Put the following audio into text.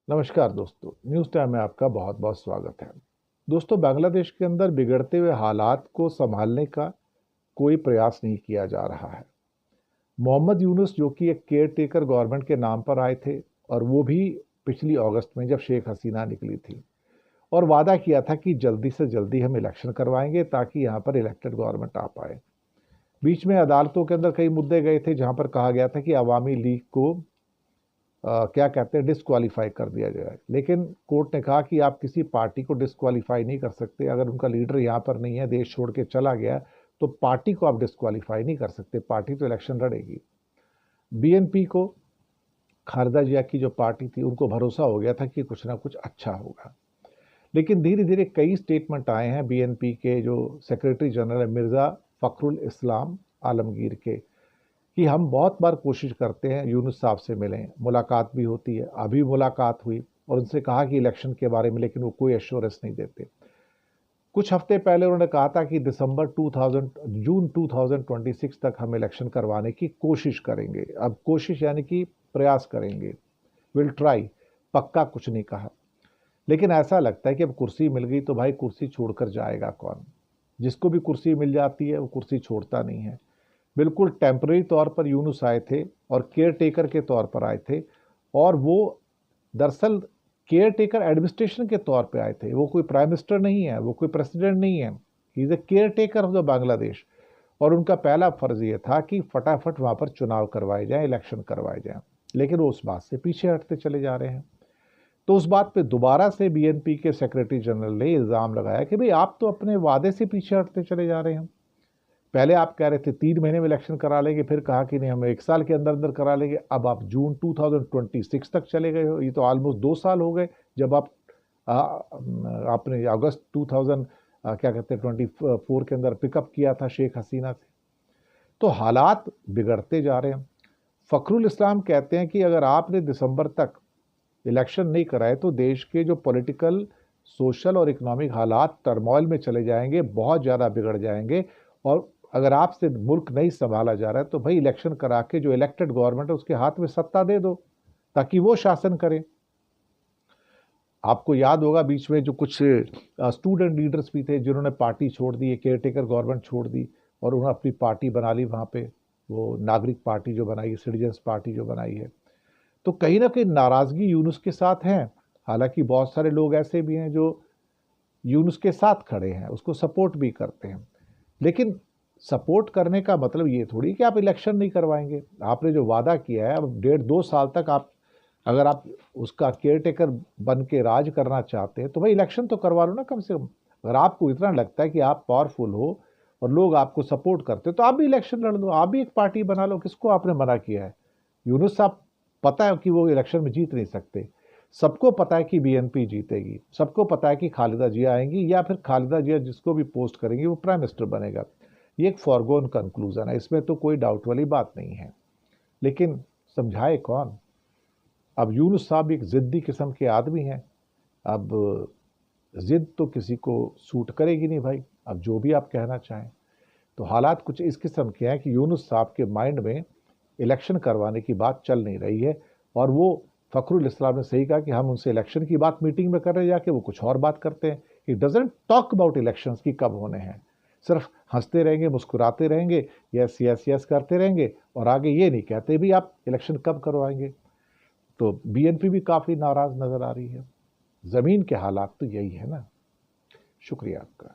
नमस्कार दोस्तों, news time में आपका बहुत बहुत स्वागत है। दोस्तों, बांग्लादेश के अंदर बिगड़ते हुए हालात को संभालने का कोई प्रयास नहीं किया जा रहा है। मोहम्मद यूनुस जो कि एक केयर टेकर गवर्नमेंट के नाम पर आए थे, और वो भी पिछली अगस्त में जब शेख हसीना निकली थी और वादा किया था कि जल्दी से जल्दी हम इलेक्शन करवाएंगे ताकि यहाँ पर इलेक्टेड गवर्नमेंट आ पाए। बीच में अदालतों के अंदर कई मुद्दे गए थे जहाँ पर कहा गया था कि अवामी लीग को क्या कहते हैं डिस्क्वालीफाई कर दिया जाए, लेकिन कोर्ट ने कहा कि आप किसी पार्टी को डिस्क्वालीफाई नहीं कर सकते। अगर उनका लीडर यहाँ पर नहीं है, देश छोड़ के चला गया, तो पार्टी को आप डिस्क्वालीफाई नहीं कर सकते, पार्टी तो इलेक्शन लड़ेगी। बीएनपी को, खालेदा जिया की जो पार्टी थी, उनको भरोसा हो गया था कि कुछ ना कुछ अच्छा होगा। लेकिन धीरे धीरे कई स्टेटमेंट आए हैं बीएनपी के जो सेक्रेटरी जनरल है मिर्ज़ा फ़खरुल इस्लाम आलमगीर के, कि हम बहुत बार कोशिश करते हैं यूनुस साहब से मिलें, मुलाकात भी होती है, अभी मुलाकात हुई और उनसे कहा कि इलेक्शन के बारे में, लेकिन वो कोई एश्योरेंस नहीं देते। कुछ हफ्ते पहले उन्होंने कहा था कि जून 2026 तक हम इलेक्शन करवाने की कोशिश करेंगे। अब कोशिश यानी कि प्रयास करेंगे, विल ट्राई, पक्का कुछ नहीं कहा। लेकिन ऐसा लगता है कि अब कुर्सी मिल गई तो भाई कुर्सी छोड़कर जाएगा कौन। जिसको भी कुर्सी मिल जाती है वो कुर्सी छोड़ता नहीं है। बिल्कुल टेम्परेरी तौर पर यूनुस आए थे और केयर टेकर के तौर पर आए थे, और वो दरअसल केयर टेकर एडमिनिस्ट्रेशन के तौर पे आए थे। वो कोई प्राइम मिनिस्टर नहीं है, वो कोई प्रेसिडेंट नहीं है, he is a care taker of the Bangladesh. और उनका पहला फर्ज ये था कि फटाफट वहाँ पर चुनाव करवाए जाएं, इलेक्शन करवाए जाएं, लेकिन वो उस बात से पीछे हटते चले जा रहे हैं। तो उस बात पे दोबारा से बीएनपी के सेक्रेटरी जनरल ने इल्ज़ाम लगाया कि भाई आप तो अपने वादे से पीछे हटते चले जा रहे हैं। पहले आप कह रहे थे 3 महीने में इलेक्शन करा लेंगे, फिर कहा कि नहीं हम 1 साल के अंदर अंदर करा लेंगे। अब आप जून 2026 तक चले गए हो। ये तो ऑलमोस्ट 2 साल हो गए जब आपने अगस्त 2000 क्या कहते हैं 24 के अंदर पिकअप किया था शेख हसीना से। तो हालात बिगड़ते जा रहे हैं। फ़खरुल इस्लाम कहते हैं कि अगर आपने दिसंबर तक इलेक्शन नहीं कराए तो देश के जो पॉलिटिकल, सोशल और इकोनॉमिक हालात टर्मोइल में चले जाएंगे, बहुत ज़्यादा बिगड़ जाएंगे। और अगर आपसे मुल्क नहीं संभाला जा रहा है तो भाई इलेक्शन करा के जो इलेक्टेड गवर्नमेंट है उसके हाथ में सत्ता दे दो ताकि वो शासन करे। आपको याद होगा बीच में जो कुछ स्टूडेंट लीडर्स भी थे जिन्होंने पार्टी छोड़ दी, केयर टेकर गवर्नमेंट छोड़ दी और उन्होंने अपनी पार्टी बना ली वहाँ पे, वो नागरिक पार्टी जो बनाई, सिटीजन्स पार्टी जो बनाई है। तो कहीं ना कहीं नाराज़गी यूनुस के साथ है। हालांकि बहुत सारे लोग ऐसे भी हैं जो यूनुस के साथ खड़े हैं, उसको सपोर्ट भी करते हैं। लेकिन सपोर्ट करने का मतलब ये थोड़ी कि आप इलेक्शन नहीं करवाएंगे। आपने जो वादा किया है, अब 1.5-2 साल तक आप, अगर आप उसका केयर टेकर बन के राज करना चाहते हैं तो भाई इलेक्शन तो करवा लो ना कम से कम। अगर आपको इतना लगता है कि आप पावरफुल हो और लोग आपको सपोर्ट करते हो तो आप भी इलेक्शन लड़ लो, आप भी एक पार्टी बना लो। किसको आपने मना किया है? यूनुस साहब, पता है कि वो इलेक्शन में जीत नहीं सकते। सबको पता है कि बीएनपी जीतेगी, सबको पता है कि खालिदा जिया आएंगी, या फिर खालिदा जिया जिसको भी पोस्ट करेंगी वो प्राइम मिनिस्टर बनेगा। ये एक फॉरगोन कंक्लूजन है, इसमें तो कोई डाउट वाली बात नहीं है। लेकिन समझाए कौन? अब यूनुस साहब एक ज़िद्दी किस्म के आदमी हैं। अब ज़िद तो किसी को सूट करेगी नहीं भाई, अब जो भी आप कहना चाहें। तो हालात कुछ इस किस्म के हैं कि यूनुस साहब के माइंड में इलेक्शन करवाने की बात चल नहीं रही है। और वो फ़खरुल इस्लाम ने सही कहा कि हम उनसे इलेक्शन की बात मीटिंग में कर रहे, जाके वो कुछ और बात करते हैं। He doesn't talk about elections की कब होने हैं, सिर्फ हंसते रहेंगे, मुस्कुराते रहेंगे, यस यस यस करते रहेंगे, और आगे ये नहीं कहते भी आप इलेक्शन कब करवाएंगे। तो बीएनपी भी काफ़ी नाराज़ नज़र आ रही है। ज़मीन के हालात तो यही है ना। शुक्रिया आपका।